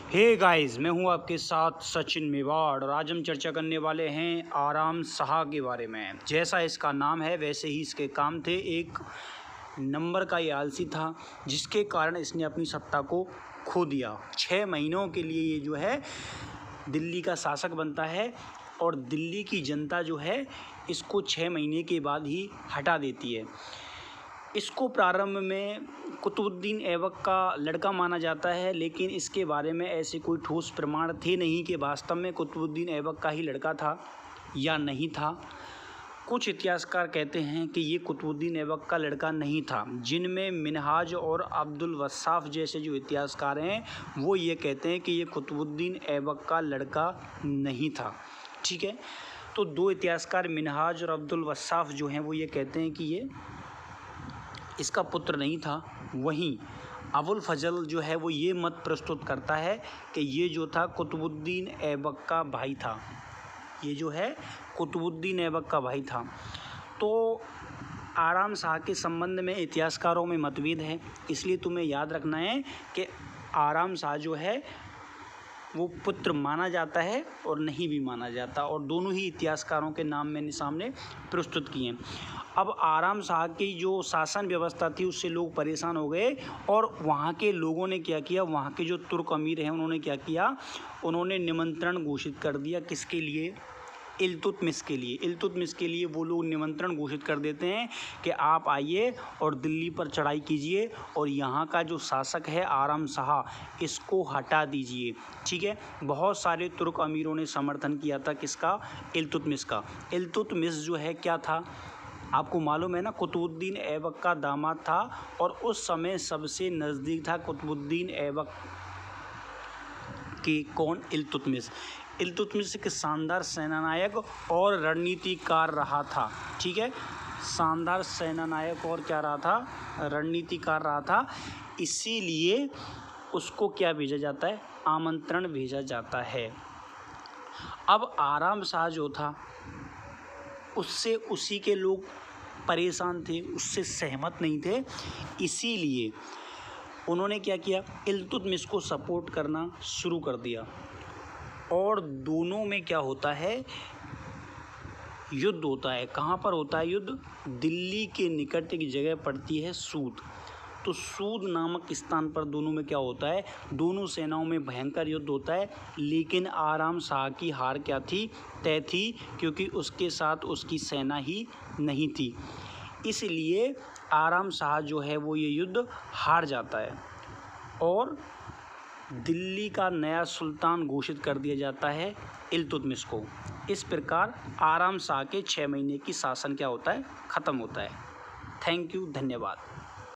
Hey guys, मैं हूं आपके साथ सचिन मेवाड़ और आज हम चर्चा करने वाले हैं आराम शाह के बारे में। जैसा इसका नाम है वैसे ही इसके काम थे। एक नंबर का ये आलसी था जिसके कारण इसने अपनी सत्ता को खो दिया। 6 महीनों के लिए ये जो है दिल्ली का शासक बनता है और दिल्ली की जनता जो है इसको 6 महीने के बाद ही हटा देती है। इसको प्रारंभ में कुतुबुद्दीन ऐबक का लड़का माना जाता है, लेकिन इसके बारे में ऐसे कोई ठोस प्रमाण थे नहीं कि वास्तव में कुतुबुद्दीन ऐबक का ही लड़का था या नहीं था। कुछ इतिहासकार कहते हैं कि ये कुतुबुद्दीन ऐबक का लड़का नहीं था, जिनमें मिनहाज और अब्दुल वस्साफ जैसे जो इतिहासकार हैं वो ये कहते हैं कि ये कुतुबुद्दीन ऐबक का लड़का नहीं था। ठीक है, तो दो इतिहासकार मिनहाज और अब्दुल वस्साफ जो हैं वो ये कहते हैं कि ये इसका पुत्र नहीं था। वहीं अबुल फजल जो है वो ये मत प्रस्तुत करता है कि ये जो था कुतुबुद्दीन ऐबक का भाई था। ये जो है कुतुबुद्दीन ऐबक का भाई था। तो आराम शाह के संबंध में इतिहासकारों में मतभेद है, इसलिए तुम्हें याद रखना है कि आराम शाह जो है वो पुत्र माना जाता है और नहीं भी माना जाता, और दोनों ही इतिहासकारों के नाम मैंने सामने प्रस्तुत किए। अब आराम शाह की जो शासन व्यवस्था थी उससे लोग परेशान हो गए और वहाँ के लोगों ने क्या किया, वहाँ के जो तुर्क अमीर हैं उन्होंने क्या किया, उन्होंने निमंत्रण घोषित कर दिया। किसके लिए? इल्तुतमिश के लिए। इल्तुतमिश के लिए वो लोग निमंत्रण घोषित कर देते हैं कि आप आइए और दिल्ली पर चढ़ाई कीजिए और यहाँ का जो शासक है आराम शाह इसको हटा दीजिए। ठीक है, बहुत सारे तुर्क अमीरों ने समर्थन किया था किसका? इल्तुतमिश का। इल्तुतमिश जो है क्या था आपको मालूम है ना, कुतुबुद्दीन ऐबक का दामाद था और उस समय सबसे नज़दीक था कुतुबुद्दीन ऐबक के। कौन? इल्तुतमिश। इल्तुतमिश एक शानदार सेनानायक और रणनीतिकार रहा था। ठीक है, शानदार सेनानायक और क्या रहा था? रणनीतिकार रहा था। इसीलिए उसको क्या भेजा जाता है? आमंत्रण भेजा जाता है। अब आराम शाह जो था उससे उसी के लोग परेशान थे, उससे सहमत नहीं थे, इसीलिए उन्होंने क्या किया, इल्तुतमिश को सपोर्ट करना शुरू कर दिया। और दोनों में क्या होता है? युद्ध होता है। कहाँ पर होता है युद्ध? दिल्ली के निकट एक जगह पड़ती है सूद। तो सूद नामक स्थान पर दोनों में क्या होता है? दोनों सेनाओं में भयंकर युद्ध होता है। लेकिन आराम शाह की हार क्या थी? तय थी, क्योंकि उसके साथ उसकी सेना ही नहीं थी। इसलिए आराम शाह जो है वो ये युद्ध हार जाता है और दिल्ली का नया सुल्तान घोषित कर दिया जाता है इल्तुतमिश को। इस प्रकार आराम शाह के 6 महीने की शासन क्या होता है? ख़त्म होता है। थैंक यू, धन्यवाद।